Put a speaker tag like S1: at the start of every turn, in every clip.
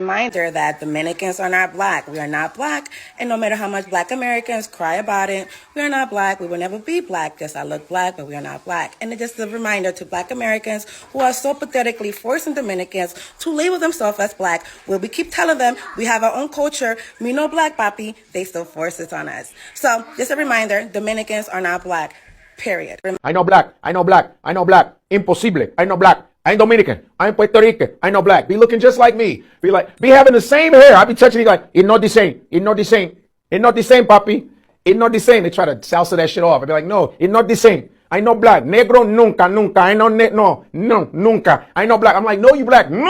S1: Reminder that Dominicans are not black. We are not black, and no matter how much black Americans cry about it, we are not black. We will never be black. Yes, I look black, but we are not black. And it's just a reminder to black Americans who are so pathetically forcing Dominicans to label themselves as black. We keep telling them we have our own culture. Me no black, papi. They still force it on us. So just a reminder, Dominicans are not black. Period.
S2: I know black. I know black. I know black. Imposible. I know black. I ain't Dominican. I ain't Puerto Rican. I know black. Be looking just like me. Be having the same hair. I be touching it like, it's not the same. It's not the same. It's not the same, papi. It's not the same. They try to salsa that shit off. I be like, no, it's not the same. I know black. Negro nunca, nunca. I know no, nunca. I know black. I'm like, no, you black. No.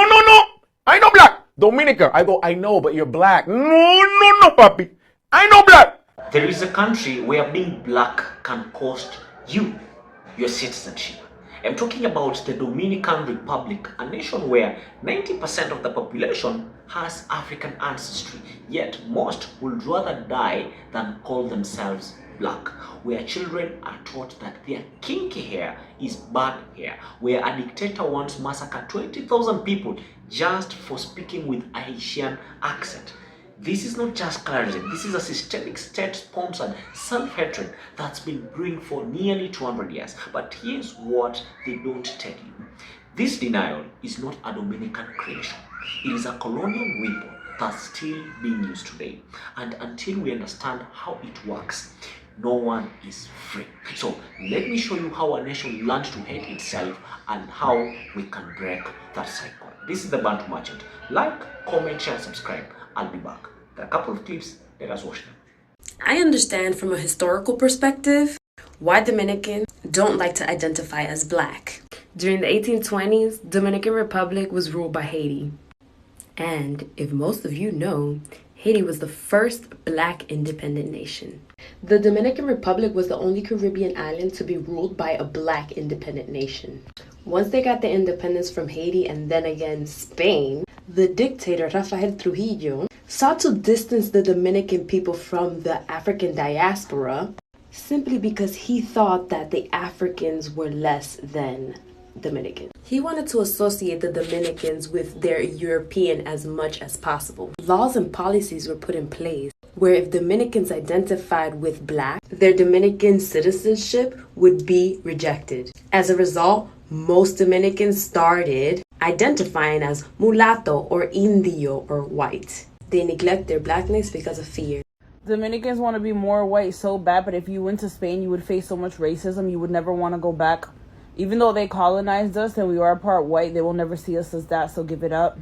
S2: I know black. Dominica. I go, I know, but you're black. No, papi. I know black.
S3: There is a country where being black can cost you your citizenship. I'm talking about the Dominican Republic, a nation where 90% of the population has African ancestry, yet most would rather die than call themselves black, where children are taught that their kinky hair is bad hair, where a dictator once massacred 20,000 people just for speaking with a Haitian accent. This is not just colorism, this is a systemic state-sponsored self-hatred that's been brewing for nearly 200 years. But here's what they don't tell you. This denial is not a Dominican creation. It is a colonial weapon that's still being used today. And until we understand how it works, no one is free. So let me show you how a nation learned to hate itself and how we can break that cycle. This is the Bantu Merchant. Like, comment, share, subscribe. I'll be back. There are a couple of clips. Let us watch them.
S4: I understand from a historical perspective why Dominicans don't like to identify as black. During the 1820s, Dominican Republic was ruled by Haiti. And if most of you know, Haiti was the first black independent nation. The Dominican Republic was the only Caribbean island to be ruled by a black independent nation. Once they got the independence from Haiti and then again Spain, the dictator Rafael Trujillo sought to distance the Dominican people from the African diaspora simply because he thought that the Africans were less than Dominicans. He wanted to associate the Dominicans with their European as much as possible. Laws and policies were put in place where if Dominicans identified with black, their Dominican citizenship would be rejected. As a result, most Dominicans started identifying as mulatto or Indio or white. They neglect their blackness because of fear.
S5: Dominicans want to be more white so bad, but if you went to Spain, you would face so much racism, you would never want to go back. Even though they colonized us and we are part white, they will never see us as that, so give it up.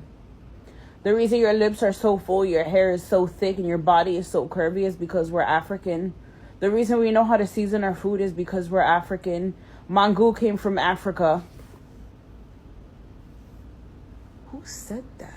S5: The reason your lips are so full, your hair is so thick, and your body is so curvy is because we're African. The reason we know how to season our food is because we're African. Mango came from Africa. Who said that?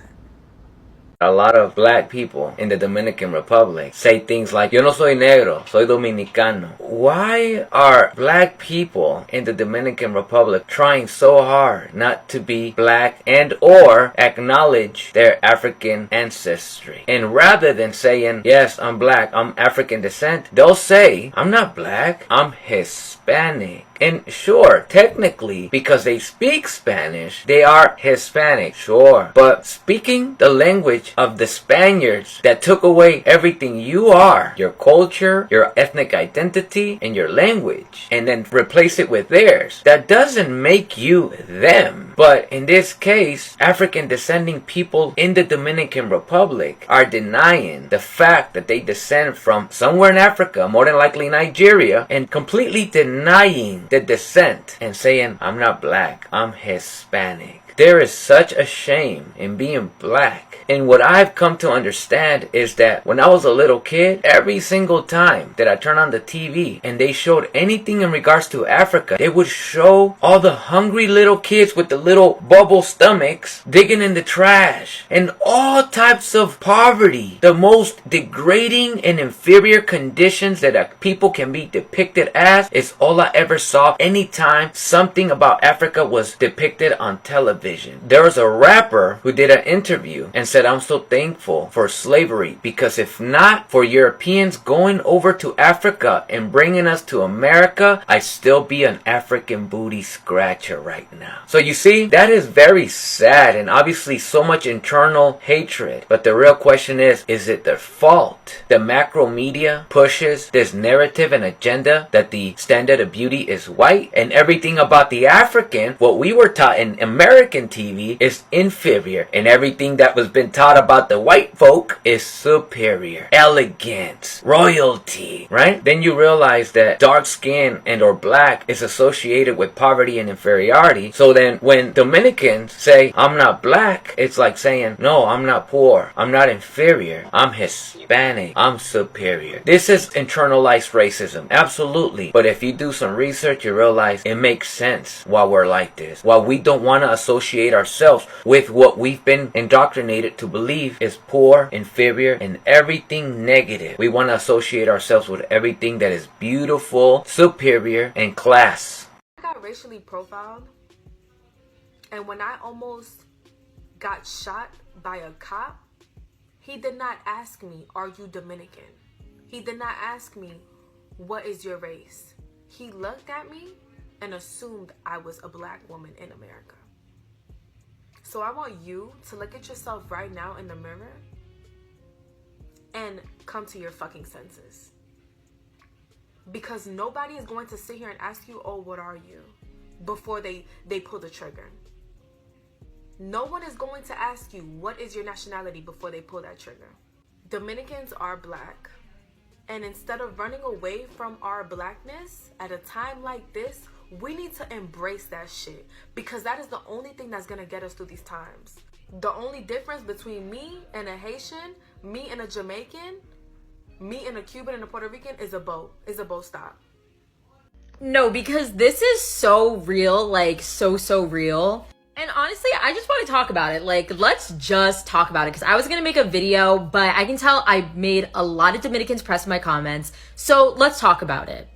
S6: A lot of black people in the Dominican Republic say things like, yo no soy negro, soy dominicano. Why are black people in the Dominican Republic trying so hard not to be black and or acknowledge their African ancestry? And rather than saying, yes, I'm black, I'm African descent, they'll say, I'm not black, I'm Hispanic. And sure, technically, because they speak Spanish, they are Hispanic, sure. But speaking the language of the Spaniards that took away everything you are, your culture, your ethnic identity, and your language, and then replace it with theirs, that doesn't make you them. But in this case, African descending people in the Dominican Republic are denying the fact that they descend from somewhere in Africa, more than likely Nigeria, and completely denying the descent and saying, I'm not black, I'm Hispanic. There is such a shame in being black. And what I've come to understand is that when I was a little kid, every single time that I turned on the TV and they showed anything in regards to Africa, they would show all the hungry little kids with the little bubble stomachs digging in the trash and all types of poverty. The most degrading and inferior conditions that people can be depicted as is all I ever saw anytime something about Africa was depicted on television. There was a rapper who did an interview and said that I'm so thankful for slavery, because if not for Europeans going over to Africa and bringing us to America, I'd still be an African booty scratcher right now. So you see, that is very sad, and obviously so much internal hatred. But the real question is it their fault? The macro media pushes this narrative and agenda that the standard of beauty is white, and everything about the African, what we were taught in American TV, is inferior, and everything that was been taught about the white folk is superior. Elegance, royalty, right? Then you realize that dark skin and or black is associated with poverty and inferiority. So then when Dominicans say, I'm not black, it's like saying, no, I'm not poor, I'm not inferior, I'm Hispanic, I'm superior. This is internalized racism, absolutely. But if you do some research, you realize it makes sense why we're like this. Why we don't want to associate ourselves with what we've been indoctrinated to believe is poor, inferior, and everything negative. We want to associate ourselves with everything that is beautiful, superior, and class.
S7: I got racially profiled, and when I almost got shot by a cop, he did not ask me, are you Dominican? He did not ask me, what is your race? He looked at me and assumed I was a black woman in America. So I want you to look at yourself right now in the mirror and come to your fucking senses. Because nobody is going to sit here and ask you, oh, what are you? Before they pull the trigger. No one is going to ask you, what is your nationality, before they pull that trigger. Dominicans are black. And instead of running away from our blackness at a time like this, we need to embrace that shit, because that is the only thing that's gonna get us through these times. The only difference between me and a Haitian, me and a Jamaican, me and a Cuban and a Puerto Rican is a boat stop.
S8: No, because this is so real, like so real. And honestly, I just want to talk about it. Like, let's just talk about it, because I was going to make a video, but I can tell I made a lot of Dominicans press my comments. So let's talk about it.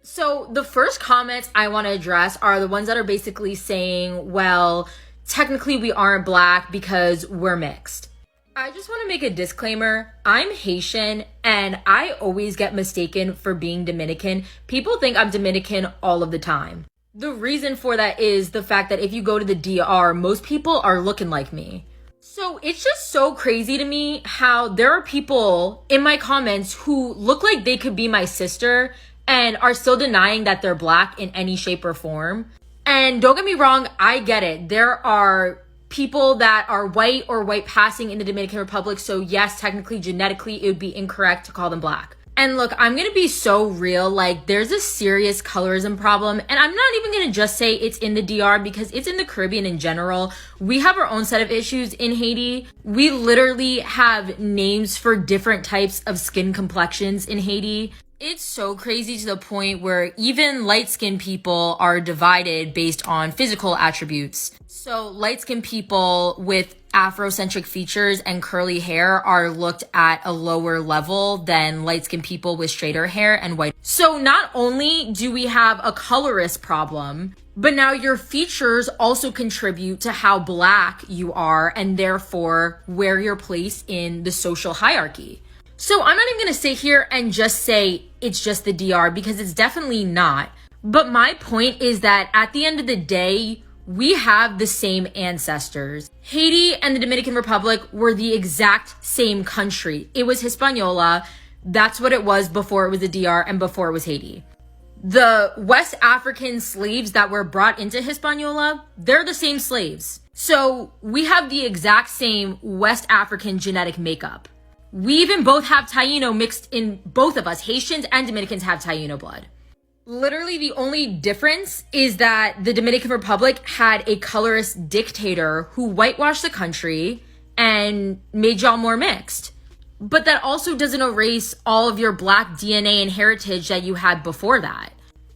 S8: So the first comments I want to address are the ones that are basically saying, well, technically we aren't black because we're mixed. I just want to make a disclaimer. I'm Haitian and I always get mistaken for being Dominican. People think I'm Dominican all of the time. The reason for that is the fact that if you go to the DR, most people are looking like me. So it's just so crazy to me how there are people in my comments who look like they could be my sister and are still denying that they're black in any shape or form. And don't get me wrong, I get it. There are people that are white or white passing in the Dominican Republic. So yes, technically, genetically, it would be incorrect to call them black. And look, I'm going to be so real. Like, there's a serious colorism problem. And I'm not even going to just say it's in the DR, because it's in the Caribbean in general. We have our own set of issues in Haiti. We literally have names for different types of skin complexions in Haiti. It's so crazy to the point where even light-skinned people are divided based on physical attributes. So light-skinned people with Afrocentric features and curly hair are looked at a lower level than light-skinned people with straighter hair and white. So not only do we have a colorist problem, but now your features also contribute to how black you are and therefore where you're placed in the social hierarchy. So I'm not even going to sit here and just say it's just the DR, because it's definitely not. But my point is that at the end of the day, we have the same ancestors. Haiti and the Dominican Republic were the exact same country. It was Hispaniola. That's what it was before it was the DR and before it was Haiti. The West African slaves that were brought into Hispaniola, they're the same slaves. So we have the exact same West African genetic makeup. We even both have Taino mixed in both of us. Haitians and Dominicans have Taino blood. Literally the only difference is that the Dominican Republic had a colorist dictator who whitewashed the country and made y'all more mixed. But that also doesn't erase all of your black DNA and heritage that you had before that.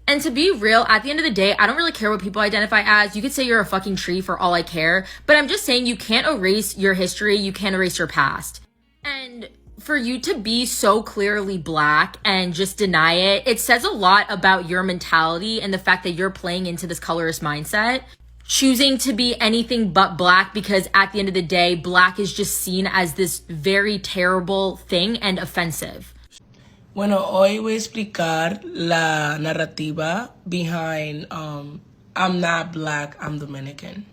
S8: And to be real, at the end of the day, I don't really care what people identify as. You could say you're a fucking tree for all I care. But I'm just saying you can't erase your history. You can't erase your past. And for you to be so clearly black and just deny it, it says a lot about your mentality and the fact that you're playing into this colorist mindset. choosing to be anything but black, because at the end of the day, black is just seen as this very terrible thing and offensive.
S9: Bueno, hoy voy a explicar la narrativa behind I'm not black, I'm Dominican.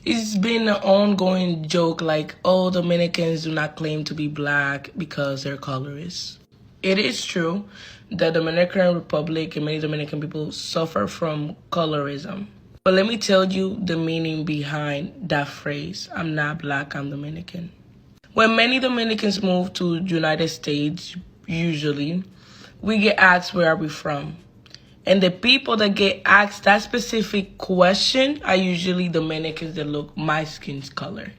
S9: It's been an ongoing joke like, oh, Dominicans do not claim to be black because they're colorists. It is true that the Dominican Republic and many Dominican people suffer from colorism. But let me tell you the meaning behind that phrase, I'm not black, I'm Dominican. When many Dominicans move to the United States, usually, we get asked where are we from. And the people that get asked that specific question are usually Dominicans that look my skin's color.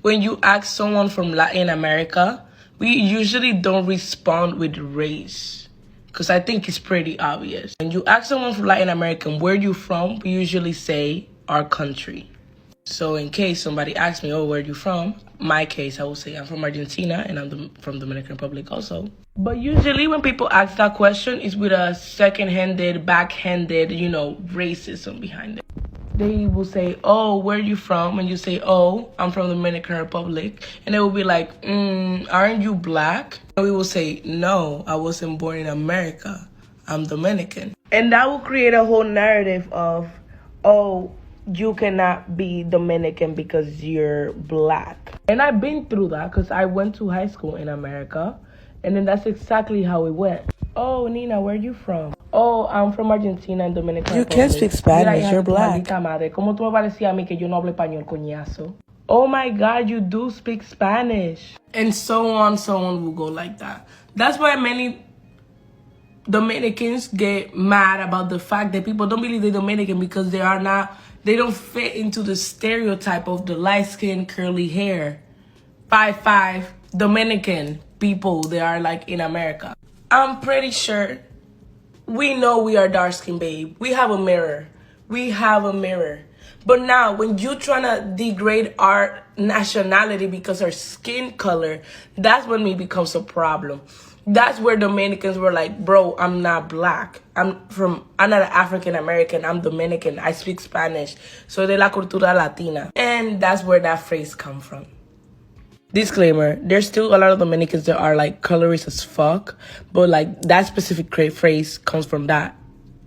S9: When you ask someone from Latin America, we usually don't respond with race, because I think it's pretty obvious. When you ask someone from Latin America, where you from, we usually say our country. So in case somebody asks me, oh, where are you from? My case, I will say I'm from Argentina and I'm from Dominican Republic also. But usually when people ask that question, it's with a second-handed, backhanded, racism behind it. They will say, oh, where are you from? And you say, oh, I'm from the Dominican Republic. And they will be like, aren't you black? And we will say, no, I wasn't born in America. I'm Dominican. And that will create a whole narrative of, oh, you cannot be Dominican because you're black. And I've been through that because I went to high school in America. And then that's exactly how it went. Oh, Nina, where are you from? Oh, I'm from Argentina and Dominican Republic.
S1: You can't speak Spanish, you're black.
S9: Madre, ¿cómo tú me vas a decir a mí que yo no hablo español, coñazo? Oh my God, you do speak Spanish. And so on will go like that. That's why many Dominicans get mad about the fact that people don't believe they're Dominican because they don't fit into the stereotype of the light-skinned, curly hair, 5'5" Dominican people they are like in America. I'm pretty sure we know we are dark-skinned, babe. We have a mirror. But now, when you trying to degrade our nationality because our skin color, that's when it becomes a problem. That's where Dominicans were like, bro, I'm not black. I'm not an African American. I'm Dominican. I speak Spanish. Soy de la cultura latina. And that's where that phrase come from. Disclaimer, there's still a lot of Dominicans that are like colorist as fuck, but like that specific phrase comes from that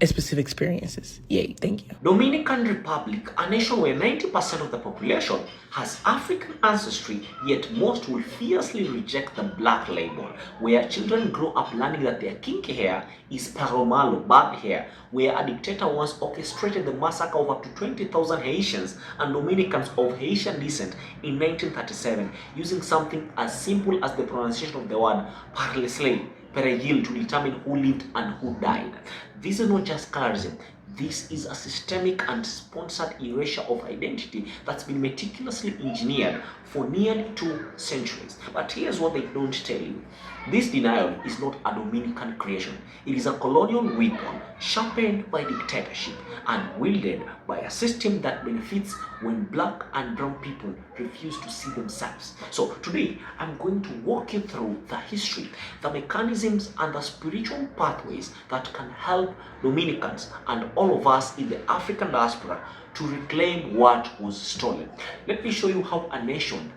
S9: specific experiences. Yay, thank you.
S3: Dominican Republic, a nation where 90% of the population has African ancestry, yet most will fiercely reject the black label, where children grow up learning that their kinky hair is paromalo, bad hair, where a dictator once orchestrated the massacre of up to 20,000 Haitians and Dominicans of Haitian descent in 1937, using something as simple as the pronunciation of the word Parsley Massacre to determine who lived and who died. This is not just colorism. This is a systemic and sponsored erasure of identity that's been meticulously engineered for nearly 2 centuries. But here's what they don't tell you. This denial is not a Dominican creation. It is a colonial weapon sharpened by dictatorship and wielded by a system that benefits when black and brown people refuse to see themselves. So today, I'm going to walk you through the history, the mechanisms, and the spiritual pathways that can help Dominicans and all of us in the African diaspora to reclaim what was stolen. Let me show you how a nation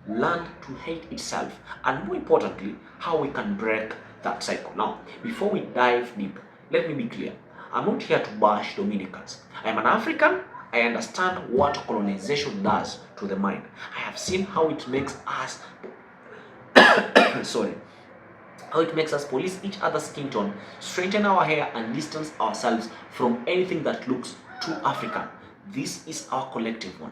S3: learned to hate itself, and more importantly, how we can break that cycle. Now, before we dive deep, let me be clear. I'm not here to bash Dominicans. I'm an African. I understand what colonization does to the mind. I have seen how it makes us how it makes us police each other's skin tone, straighten our hair, and distance ourselves from anything that looks too African. This is our collective one.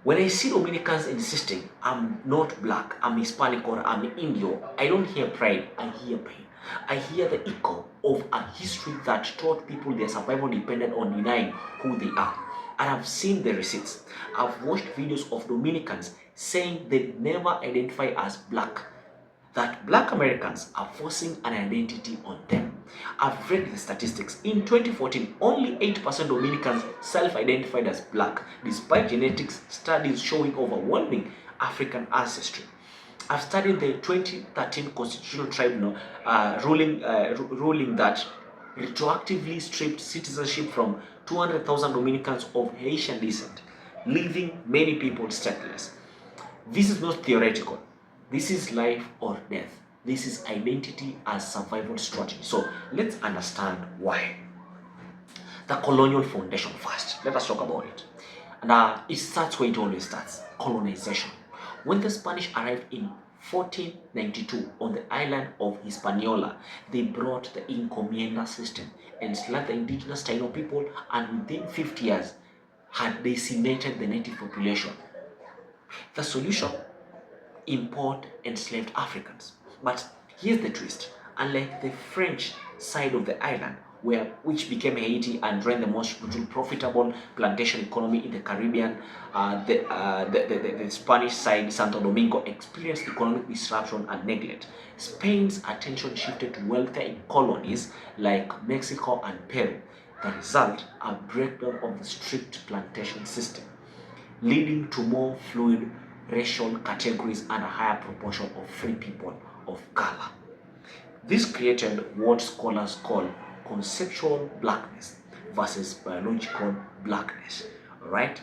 S3: When I see Dominicans insisting I'm not black, I'm Hispanic, or I'm Indio, I don't hear pride, I hear pain. I hear the echo of a history that taught people their survival depended on denying who they are. And I've seen the receipts. I've watched videos of Dominicans saying they never identify as black, that black Americans are forcing an identity on them. I've read the statistics. In 2014, only 8% Dominicans self-identified as black, despite genetics studies showing overwhelming African ancestry. I've studied the 2013 constitutional tribunal ruling that retroactively stripped citizenship from 200,000 Dominicans of Haitian descent, leaving many people stateless. This is not theoretical. This is life or death. This is identity as survival strategy. So let's understand why. The colonial foundation first. Let us talk about it. And it starts where it always starts, colonization. When the Spanish arrived in 1492 on the island of Hispaniola, they brought the encomienda system, enslaved the indigenous Taino people, and within 50 years had decimated the native population. The solution? Import enslaved Africans. But here's the twist. Unlike the French side of the island, which became Haiti and ran the most profitable plantation economy in the Caribbean, the Spanish side, Santo Domingo, experienced economic disruption and neglect. Spain's attention shifted to wealthier colonies like Mexico and Peru. The result, a breakdown of the strict plantation system, leading to more fluid racial categories and a higher proportion of free people of color. This created what scholars call conceptual blackness versus biological blackness. Right?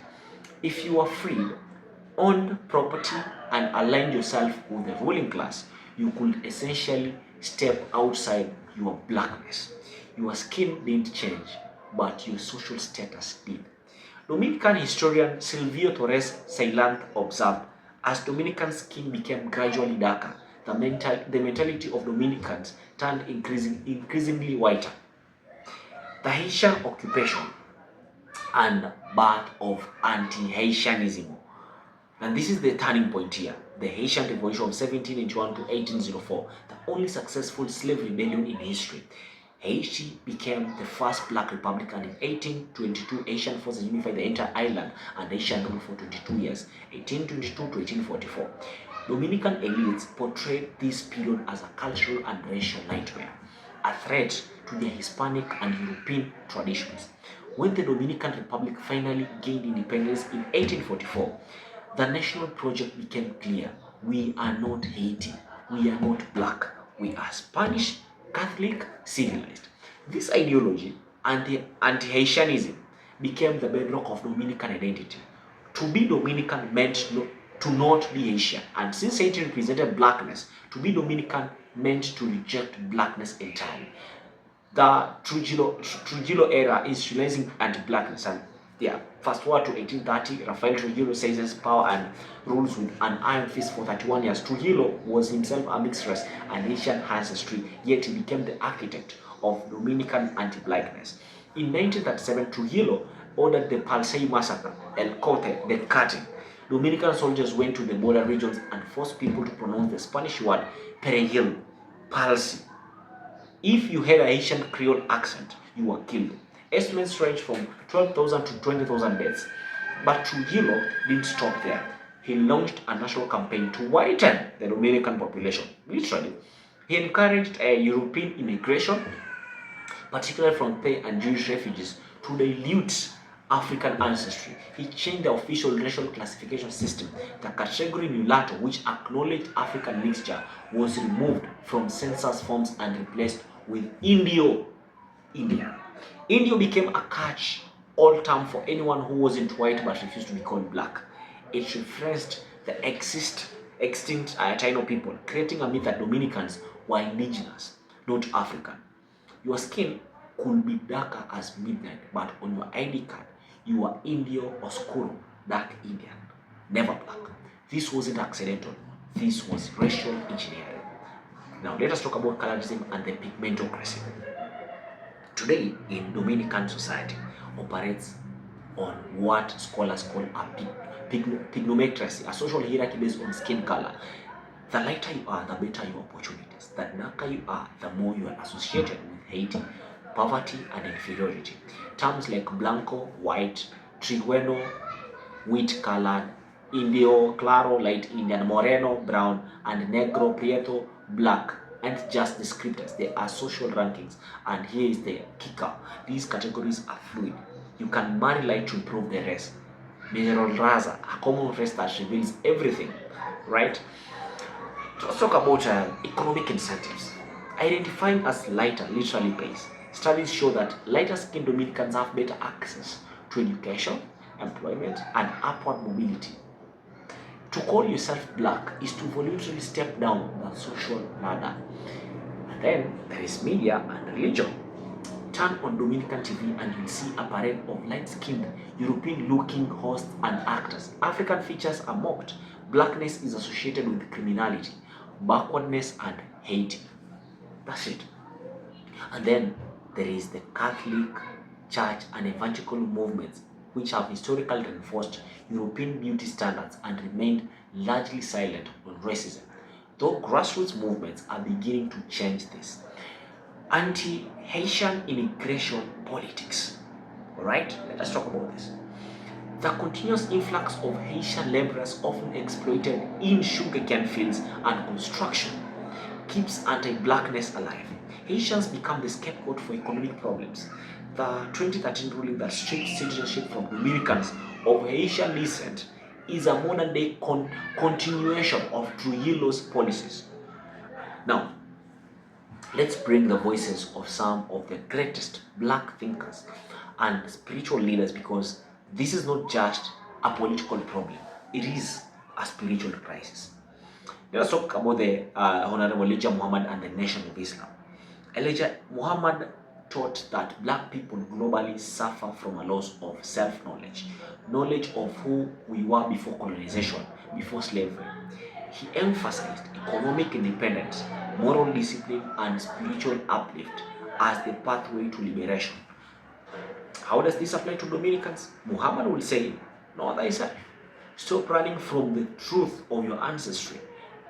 S3: If you are freed, owned property, and aligned yourself with the ruling class, you could essentially step outside your blackness. Your skin didn't change, but your social status did. Dominican historian Silvio Torres Ceylan observed, as Dominican skin became gradually darker, the mentality of Dominicans turned increasingly whiter. The Haitian occupation and birth of anti-Haitianism. And this is the turning point here. The Haitian Revolution of 1781 to 1804, the only successful slave rebellion in history. Haiti became the first black republic, and in 1822, Haitian forces unified the entire island and Haitian ruled for 22 years, 1822 to 1844. Dominican elites portrayed this period as a cultural and racial nightmare, a threat to their Hispanic and European traditions. When the Dominican Republic finally gained independence in 1844, the national project became clear. We are not Haiti. We are not black. We are Spanish, Catholic, civilized. This ideology, anti-Haitianism, became the bedrock of Dominican identity. To be Dominican meant to not be Haitian, and since Haiti represented blackness, to be Dominican meant to reject blackness entirely. The Trujillo era is realizing anti-blackness, and fast forward to 1830, Rafael Trujillo seizes power and rules with an iron fist for 31 years. Trujillo was himself a mixed race and Haitian ancestry, yet he became the architect of Dominican anti-blackness. In 1937, Trujillo ordered the Parsley Massacre, El Corte, the cutting. Dominican soldiers went to the border regions and forced people to pronounce the Spanish word perejil, palsy. If you had a Haitian Creole accent, you were killed. Estimates range from 12,000 to 20,000 deaths. But Trujillo didn't stop there. He launched a national campaign to whiten the Dominican population, literally. He encouraged European immigration, particularly from Thai and Jewish refugees, to dilute African ancestry. He changed the official racial classification system. The category mulatto, which acknowledged African mixture, was removed from census forms and replaced with Indio, Indian. Indio became a catch-all term for anyone who wasn't white but refused to be called black. It referenced the extinct Taino people, creating a myth that Dominicans were indigenous, not African. Your skin could be darker as midnight, but on your ID card, you are Indio Oscuro, dark Indian, never black. This wasn't accidental. This was racial engineering. Now let us talk about colorism and the pigmentocracy. Today, in Dominican society, operates on what scholars call a pigmentocracy, a social hierarchy based on skin color. The lighter you are, the better your opportunities. The darker you are, the more you are associated with Haiti, poverty, and inferiority. Terms like blanco, white, trigueno, wheat-colored, indio, claro, light Indian, moreno, brown, and negro, prieto, black, aren't just descriptors. They are social rankings. And here is the kicker. These categories are fluid. You can marry light to improve the race. Mineral raza, a common race that reveals everything, right? Let's talk about economic incentives. Identifying as lighter literally pays. Studies show that lighter-skinned Dominicans have better access to education, employment, and upward mobility. To call yourself black is to voluntarily step down the social ladder. And then there is media and religion. Turn on Dominican TV and you'll see a parade of light-skinned, European-looking hosts and actors. African features are mocked. Blackness is associated with criminality, backwardness, and hate. That's it. And then there is the Catholic Church and evangelical movements, which have historically reinforced European beauty standards and remained largely silent on racism, though grassroots movements are beginning to change this. Anti-Haitian immigration politics. Alright, let us talk about this. The continuous influx of Haitian laborers, often exploited in sugarcane fields and construction, keeps anti-blackness alive. Haitians become the scapegoat for economic problems. The 2013 ruling that strips citizenship from Dominicans of Haitian descent is a modern-day continuation of Trujillo's policies. Now, let's bring the voices of some of the greatest black thinkers and spiritual leaders, because this is not just a political problem, it is a spiritual crisis. Let us talk about the Honorable Elijah Muhammad and the Nation of Islam. Elijah Muhammad taught that black people globally suffer from a loss of self-knowledge, knowledge of who we were before colonization, before slavery. He emphasized economic independence, moral discipline, and spiritual uplift as the pathway to liberation. How does this apply to Dominicans? Muhammad will say, know thyself. Stop running from the truth of your ancestry.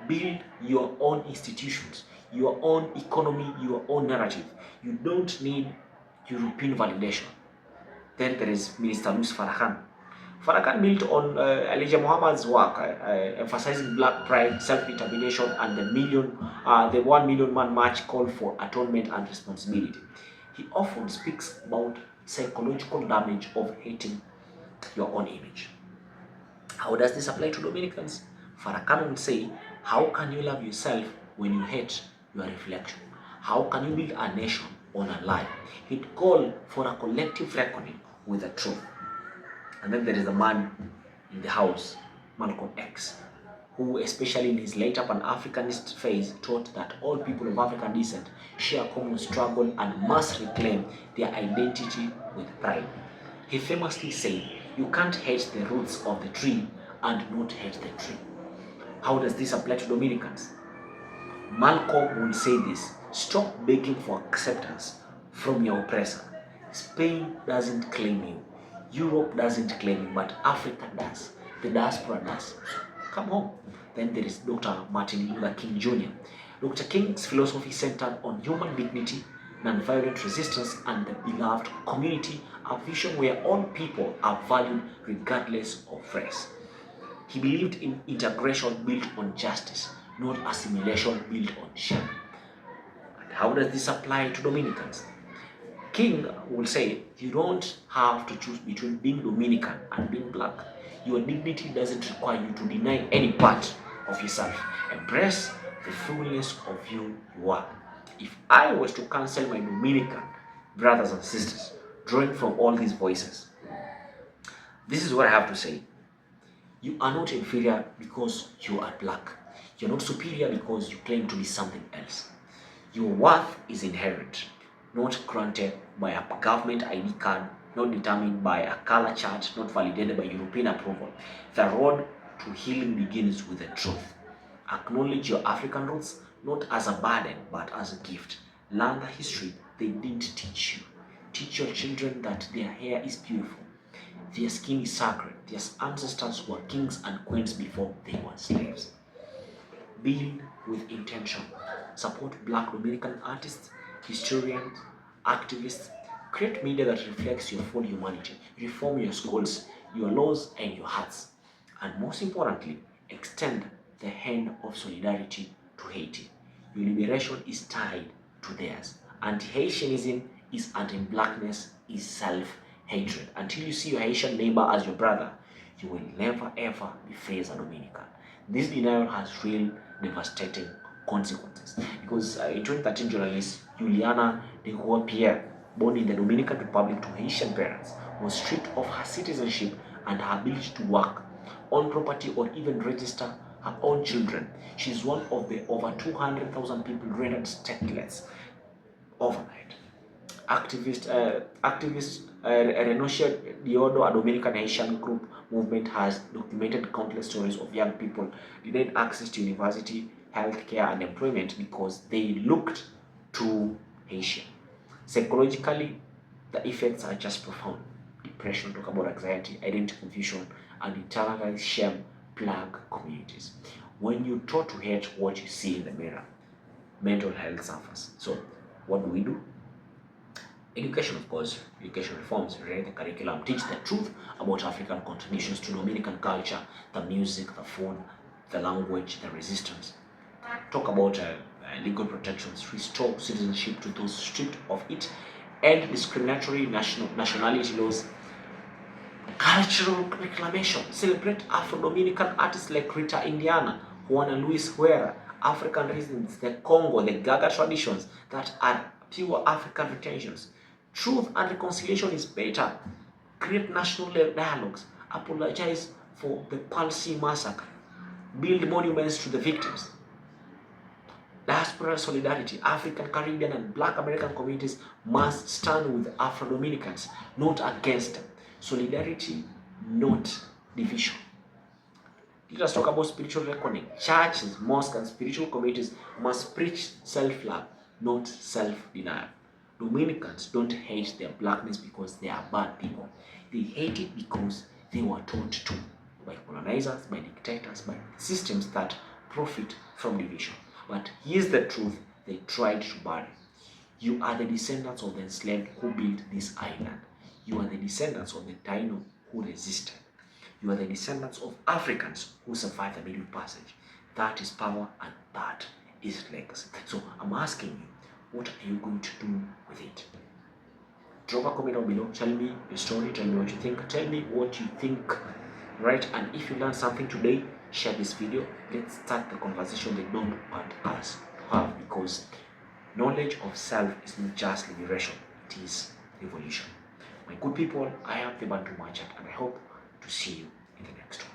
S3: Build your own institutions, your own economy, your own narrative. You don't need European validation. Then there is Minister Louis Farrakhan. Farrakhan built on Elijah Muhammad's work, emphasizing black pride, self-determination, and the 1 million man march call for atonement and responsibility. He often speaks about psychological damage of hating your own image. How does this apply to Dominicans? Farrakhan would say, how can you love yourself when you hate your reflection? How can you build a nation on a lie? He'd call for a collective reckoning with the truth. And then there is the man in the house, Malcolm X, who, especially in his later Pan-Africanist phase, taught that all people of African descent share a common struggle and must reclaim their identity with pride. He famously said, you can't hate the roots of the tree and not hate the tree. How does this apply to Dominicans? Malcolm will say this, stop begging for acceptance from your oppressor. Spain doesn't claim you. Europe doesn't claim you, but Africa does. The diaspora does. Come home. Then there is Dr. Martin Luther King Jr. Dr. King's philosophy centered on human dignity, nonviolent resistance, and the beloved community, a vision where all people are valued regardless of race. He believed in integration built on justice, not assimilation built on shame. And how does this apply to Dominicans? King will say, you don't have to choose between being Dominican and being black. Your dignity doesn't require you to deny any part of yourself. Embrace the fullness of you are. If I was to cancel my Dominican brothers and sisters, drawing from all these voices, this is what I have to say. You are not inferior because you are black. You're not superior because you claim to be something else. Your worth is inherent, not granted by a government ID card, not determined by a color chart, not validated by European approval. The road to healing begins with the truth. Acknowledge your African roots, not as a burden, but as a gift. Learn the history they didn't teach you. Teach your children that their hair is beautiful. Their skin is sacred. Their ancestors were kings and queens before they were slaves. Build with intention. Support Black Dominican artists, historians, activists. Create media that reflects your full humanity. Reform your schools, your laws, and your hearts. And most importantly, extend the hand of solidarity to Haiti. Your liberation is tied to theirs. Anti-Haitianism is anti-blackness, is self-hatred. Until you see your Haitian neighbor as your brother, you will never ever be free as a Dominican. This denial has real devastating consequences. Because in 2013, journalist Juliana de Pierre born in the Dominican Republic to Haitian parents, was stripped of her citizenship and her ability to work, own property, or even register her own children. She's one of the over 200,000 people rendered stateless overnight. Activist Reconoci.do, a Dominican Haitian group movement, has documented countless stories of young people denied access to university, healthcare, and employment because they looked too Haitian. Psychologically, the effects are just profound. Depression, talk about anxiety, identity confusion, and internalized shame plague communities. When you're taught to hate what you see in the mirror, mental health suffers. So, what do? Education, of course, education reforms, rewrite the curriculum, teach the truth about African contributions to Dominican culture, the music, the food, the language, the resistance. Talk about legal protections, restore citizenship to those stripped of it, end discriminatory nationality laws, cultural reclamation, celebrate Afro-Dominican artists like Rita Indiana, Juana Luis Huera, African rhythms, the Congo, the Gaga traditions that are pure African retentions. Truth and reconciliation is better. Create national dialogues. Apologize for the Parsley Massacre. Build monuments to the victims. Diaspora solidarity. African, Caribbean, and Black American communities must stand with Afro-Dominicans, not against them. Solidarity, not division. Let us talk about spiritual reckoning. Churches, mosques, and spiritual communities must preach self-love, not self-denial. Dominicans don't hate their blackness because they are bad people. They hate it because they were taught to, by colonizers, by dictators, by systems that profit from division. But here's the truth they tried to bury. You are the descendants of the enslaved who built this island. You are the descendants of the Taino who resisted. You are the descendants of Africans who survived the Middle Passage. That is power and that is legacy. So I'm asking you, what are you going to do with it? Drop a comment down below. Tell me your story. Tell me what you think. Tell me what you think. Right? And if you learned something today, share this video. Let's start the conversation they don't want us to have, because knowledge of self is not just liberation, it is evolution. My good people, I am the Bantu merchant, and I hope to see you in the next one.